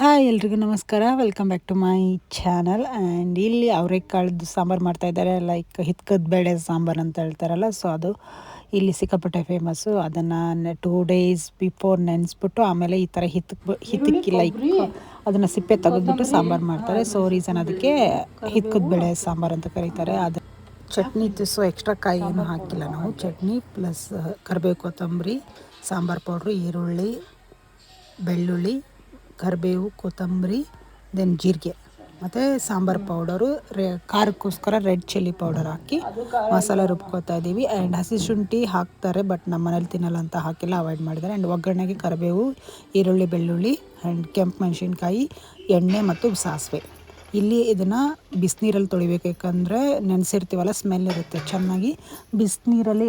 Hi ಎಲ್ರಿಗೂ ನಮಸ್ಕಾರ, welcome back to my channel. And ಇಲ್ಲಿ ಅವರೆಕಾಳದ್ದು ಸಾಂಬಾರು ಮಾಡ್ತಾಯಿದ್ದಾರೆ, ಲೈಕ್ ಹಿತ್ಕದ ಬೇಳೆ ಸಾಂಬಾರು ಅಂತ ಹೇಳ್ತಾರಲ್ಲ. ಸೊ ಅದು ಇಲ್ಲಿ ಸಿಕ್ಕಾಪಟ್ಟೆ ಫೇಮಸ್ಸು. ಅದನ್ನು 2 days ಬಿಫೋರ್ ನೆನೆಸ್ಬಿಟ್ಟು ಆಮೇಲೆ ಈ ಥರ ಹಿತಕ್ಕಿ ಲೈಕ್ ಅದನ್ನು ಸಿಪ್ಪೆ ತೆಗೆದ್ಬಿಟ್ಟು ಸಾಂಬಾರು ಮಾಡ್ತಾರೆ. ಸೊ ರೀಸನ್ ಅದಕ್ಕೆ ಹಿತ್ಕದ ಬೇಳೆ ಸಾಂಬಾರು ಅಂತ ಕರೀತಾರೆ. ಅದು ಚಟ್ನಿ ಇತ್ತು, ಸೊ ಎಕ್ಸ್ಟ್ರಾ ಕಾಯಿ ಏನು ಹಾಕಿಲ್ಲ ನಾವು. ಚಟ್ನಿ ಪ್ಲಸ್ ಕರಿಬೇವು, ಕೊತ್ತಂಬರಿ, ಸಾಂಬಾರು ಪೌಡ್ರು, ಈರುಳ್ಳಿ, ಬೆಳ್ಳುಳ್ಳಿ, ಕರಿಬೇವು, ಕೊತ್ತಂಬರಿ, ದೆನ್ ಜೀರಿಗೆ ಮತ್ತು ಸಾಂಬಾರು ಪೌಡರು, ಖಾರಕ್ಕೋಸ್ಕರ ರೆಡ್ ಚಿಲ್ಲಿ ಪೌಡರ್ ಹಾಕಿ ಮಸಾಲೆ ರುಬ್ಕೋತಾ ಇದ್ದೀವಿ. ಆ್ಯಂಡ್ ಹಸಿ ಶುಂಠಿ ಹಾಕ್ತಾರೆ, ಬಟ್ ನಮ್ಮ ಮನೇಲಿ ತಿನ್ನಲ್ಲ ಅಂತ ಹಾಕಿಲ್ಲ, ಅವಾಯ್ಡ್ ಮಾಡಿದ್ದಾರೆ. ಆ್ಯಂಡ್ ಒಗ್ಗರಣೆಗೆ ಕರಿಬೇವು, ಈರುಳ್ಳಿ, ಬೆಳ್ಳುಳ್ಳಿ ಆ್ಯಂಡ್ ಕೆಂಪು ಮೆಣಸಿನ್ಕಾಯಿ, ಎಣ್ಣೆ ಮತ್ತು ಸಾಸಿವೆ. ಇಲ್ಲಿ ಇದನ್ನು ಬಿಸಿನೀರಲ್ಲಿ ತೊಳಿಬೇಕು, ಯಾಕಂದರೆ ನೆನೆಸಿರ್ತೀವಲ್ಲ ಸ್ಮೆಲ್ ಇರುತ್ತೆ. ಚೆನ್ನಾಗಿ ಬಿಸಿನೀರಲ್ಲಿ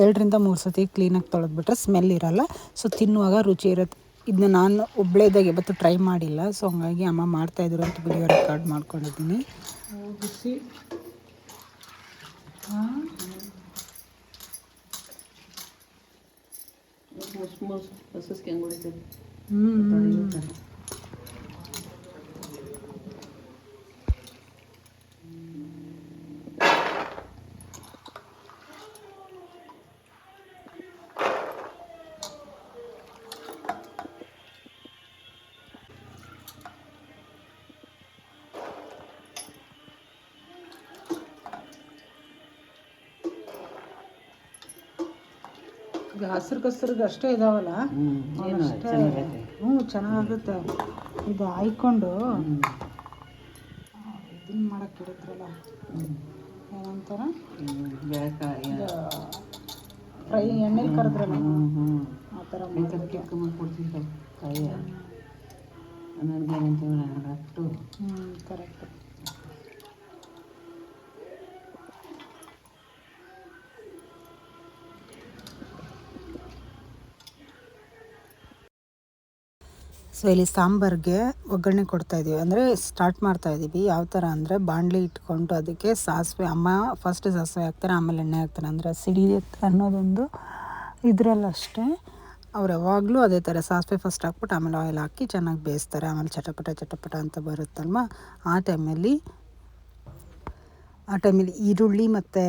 2ರಿಂದ 3 ಸತಿ ಕ್ಲೀನಾಗಿ ತೊಳೆದ್ಬಿಟ್ರೆ ಸ್ಮೆಲ್ ಇರೋಲ್ಲ. ಸೊ ತಿನ್ನುವಾಗ ರುಚಿ ಇರುತ್ತೆ. ಇದನ್ನ ನಾನು ಒಬ್ಬಳೇದಾಗಿ ಇವತ್ತು ಟ್ರೈ ಮಾಡಿಲ್ಲ, ಸೊ ಹಂಗಾಗಿ ಅಮ್ಮ ಮಾಡ್ತಾಯಿದ್ರು ಅಂತ ವಿಡಿಯೋ ರೆಕಾರ್ಡ್ ಮಾಡ್ಕೊಂಡಿದ್ದೀನಿ. ಬಿಸಿ ಹಸಿರು ಕಸರಿಗೆ ಅಷ್ಟೇ ಇದಾವಲ್ಲ, ಅಷ್ಟೇ. ಚೆನ್ನಾಗುತ್ತೆ. ಇದು ಹಾಯ್ಕೊಂಡು ಇದನ್ನು ಮಾಡಕ್ಕೆ ಬಿಡುತ್ತಲ್ಲ, ಏನಂತಾರ, ಫ್ರೈ ಎಣ್ಣೆಲಿ ಕರೆದ್ರಲ್ಲ ಆ ಥರ ಕರೆಕ್ಟ್. ಸೊ ಇಲ್ಲಿ ಸಾಂಬಾರಿಗೆ ಒಗ್ಗರಣೆ ಕೊಡ್ತಾಯಿದ್ದೀವಿ, ಅಂದರೆ ಸ್ಟಾರ್ಟ್ ಮಾಡ್ತಾಯಿದ್ದೀವಿ. ಯಾವ ಥರ ಅಂದರೆ ಬಾಣಲಿ ಇಟ್ಕೊಂಡು ಅದಕ್ಕೆ ಸಾಸಿವೆ, ಅಮ್ಮ ಫಸ್ಟ್ ಸಾಸಿವೆ ಹಾಕ್ತಾರೆ, ಆಮೇಲೆ ಎಣ್ಣೆ ಹಾಕ್ತಾರೆ. ಅಂದರೆ ಸಿಡಿಯುತ್ತೆ ಅನ್ನೋದೊಂದು ಇದರಲ್ಲಷ್ಟೇ. ಅವ್ರು ಯಾವಾಗಲೂ ಅದೇ ಥರ ಸಾಸಿವೆ ಫಸ್ಟ್ ಹಾಕ್ಬಿಟ್ಟು ಆಮೇಲೆ ಆಯಿಲ್ ಹಾಕಿ ಚೆನ್ನಾಗಿ ಬೇಯಿಸ್ತಾರೆ. ಆಮೇಲೆ ಚಟಪಟ ಅಂತ ಬರುತ್ತಲ್ವ, ಆ ಟೈಮಲ್ಲಿ ಈರುಳ್ಳಿ ಮತ್ತು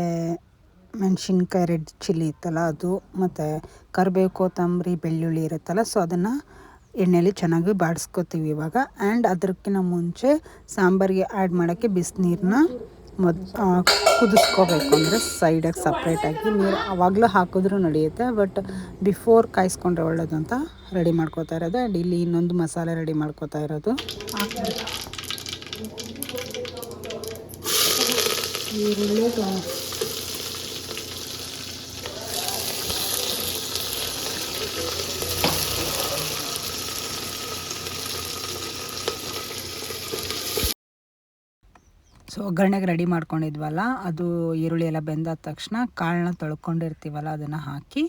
ಮೆಣಸಿನ್ಕಾಯಿ, ರೆಡ್ ಚಿಲ್ಲಿ ಇತ್ತಲ್ಲ ಅದು, ಮತ್ತು ಕರಿಬೇವು, ಕೊತ್ತಂಬರಿ, ಬೆಳ್ಳುಳ್ಳಿ ಇರುತ್ತಲ್ಲ, ಸೊ ಅದನ್ನು ಎಣ್ಣೆಯಲ್ಲಿ ಚೆನ್ನಾಗಿ ಬಾಡಿಸ್ಕೊತೀವಿ ಇವಾಗ. ಆ್ಯಂಡ್ ಅದಕ್ಕಿಂತ ಮುಂಚೆ ಸಾಂಬಾರಿಗೆ ಆ್ಯಡ್ ಮಾಡೋಕ್ಕೆ ಬಿಸಿನೀರನ್ನ ಕುದಿಸ್ಕೋಬೇಕು, ಅಂದರೆ ಸೈಡಾಗಿ ಸಪ್ರೇಟಾಗಿ ನೀರು ಆವಾಗಲೂ ಹಾಕಿದ್ರೂ ನಡೆಯುತ್ತೆ, ಬಟ್ ಬಿಫೋರ್ ಕಾಯಿಸ್ಕೊಂಡ್ರೆ ಒಳ್ಳೇದು ಅಂತ ರೆಡಿ ಮಾಡ್ಕೋತಾ ಇರೋದು. ಆ್ಯಂಡ್ ಇಲ್ಲಿ ಇನ್ನೊಂದು ಮಸಾಲೆ ರೆಡಿ ಮಾಡ್ಕೋತಾ ಇರೋದು. ಈರುಳ್ಳಿ, ಸೊ ಒಗ್ಗರಣೆಗೆ ರೆಡಿ ಮಾಡ್ಕೊಂಡಿದ್ವಲ್ಲ, ಅದು ಈರುಳ್ಳಿ ಎಲ್ಲ ಬೆಂದಾದ ತಕ್ಷಣ ಕಾಳನ್ನ ತೊಳ್ಕೊಂಡಿರ್ತೀವಲ್ಲ ಅದನ್ನು ಹಾಕಿ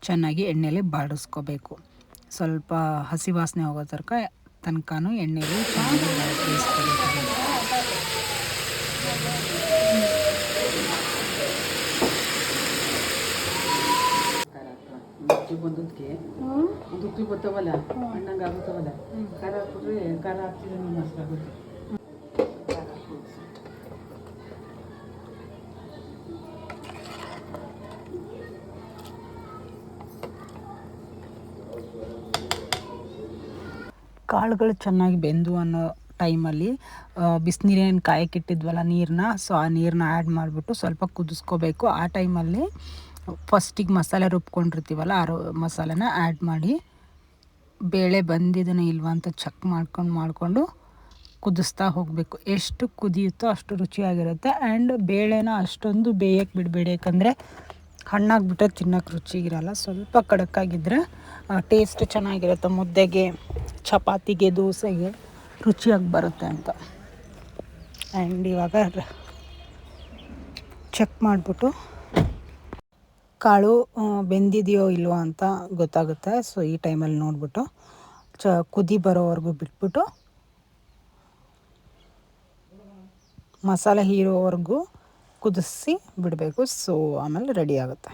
ಚೆನ್ನಾಗಿ ಎಣ್ಣೆಯಲ್ಲಿ ಬಾಡಿಸ್ಕೋಬೇಕು. ಸ್ವಲ್ಪ ಹಸಿ ವಾಸನೆ ಹೋಗೋ ತನಕನೂ ಎಣ್ಣೆಯಲ್ಲಿ ಚೆನ್ನಾಗಿ ಬೇಯಿಸ್ಕೋಬೇಕು. ದುಕ್ಕಿ ಬರ್ತಾವಲ್ಲ, ಹಣ್ಣಂಗೆ ಆಗುತ್ತವಲ್ಲ, ಖಾರ ಹಾಕಿದ್ರೆ ಖಾರ ಹಾಕ್ತಿದ್ರೆ ಮೊಸರು ಆಗುತ್ತೆ. ಕಾಳುಗಳು ಚೆನ್ನಾಗಿ ಬೆಂದು ಅನ್ನೋ ಟೈಮಲ್ಲಿ ಬಿಸಿನೀರೇನು ಕಾಯಕ್ಕಿಟ್ಟಿದ್ವಲ್ಲ ನೀರನ್ನ, ಸೊ ಆ ನೀರನ್ನ ಆ್ಯಡ್ ಮಾಡಿಬಿಟ್ಟು ಸ್ವಲ್ಪ ಕುದಿಸ್ಕೋಬೇಕು. ಆ ಟೈಮಲ್ಲಿ ಫಸ್ಟಿಗೆ ಮಸಾಲೆ ರುಬ್ಕೊಂಡಿರ್ತೀವಲ್ಲ ಆ ಮಸಾಲೆನ ಆ್ಯಡ್ ಮಾಡಿ ಬೇಳೆ ಬಂದಿದನೇ ಇಲ್ವಾ ಅಂತ ಚೆಕ್ ಮಾಡಿಕೊಂಡು ಕುದಿಸ್ತಾ ಹೋಗಬೇಕು. ಎಷ್ಟು ಕುದಿಯುತ್ತೋ ಅಷ್ಟು ರುಚಿಯಾಗಿರುತ್ತೆ. ಆ್ಯಂಡ್ ಬೇಳೆನ ಅಷ್ಟೊಂದು ಬೇಯಕ್ಕೆ ಬಿಡಬೇಡಿ, ಯಾಕಂದರೆ ಹಣ್ಣಾಗಿಬಿಟ್ರೆ ತಿನ್ನೋಕ್ಕೆ ರುಚಿಗಿರಲ್ಲ. ಸ್ವಲ್ಪ ಕಡಕ್ಕಾಗಿದ್ದರೆ ಟೇಸ್ಟ್ ಚೆನ್ನಾಗಿರುತ್ತೆ, ಮುದ್ದೆಗೆ, ಚಪಾತಿಗೆ, ದೋಸೆಗೆ ರುಚಿಯಾಗಿ ಬರುತ್ತೆ ಅಂತ. ಆ್ಯಂಡ್ ಇವಾಗ ಚೆಕ್ ಮಾಡಿಬಿಟ್ಟು ಕಾಳು ಬೆಂದಿದೆಯೋ ಇಲ್ವೋ ಅಂತ ಗೊತ್ತಾಗುತ್ತೆ. ಸೊ ಈ ಟೈಮಲ್ಲಿ ನೋಡಿಬಿಟ್ಟು ಕುದಿ ಬರೋವರೆಗೂ ಬಿಟ್ಬಿಟ್ಟು ಮಸಾಲೆ ಹೀರೋವರೆಗೂ ಕುದಿಸಿ ಬಿಡಬೇಕು. ಸೊ ಆಮೇಲೆ ರೆಡಿ ಆಗುತ್ತೆ.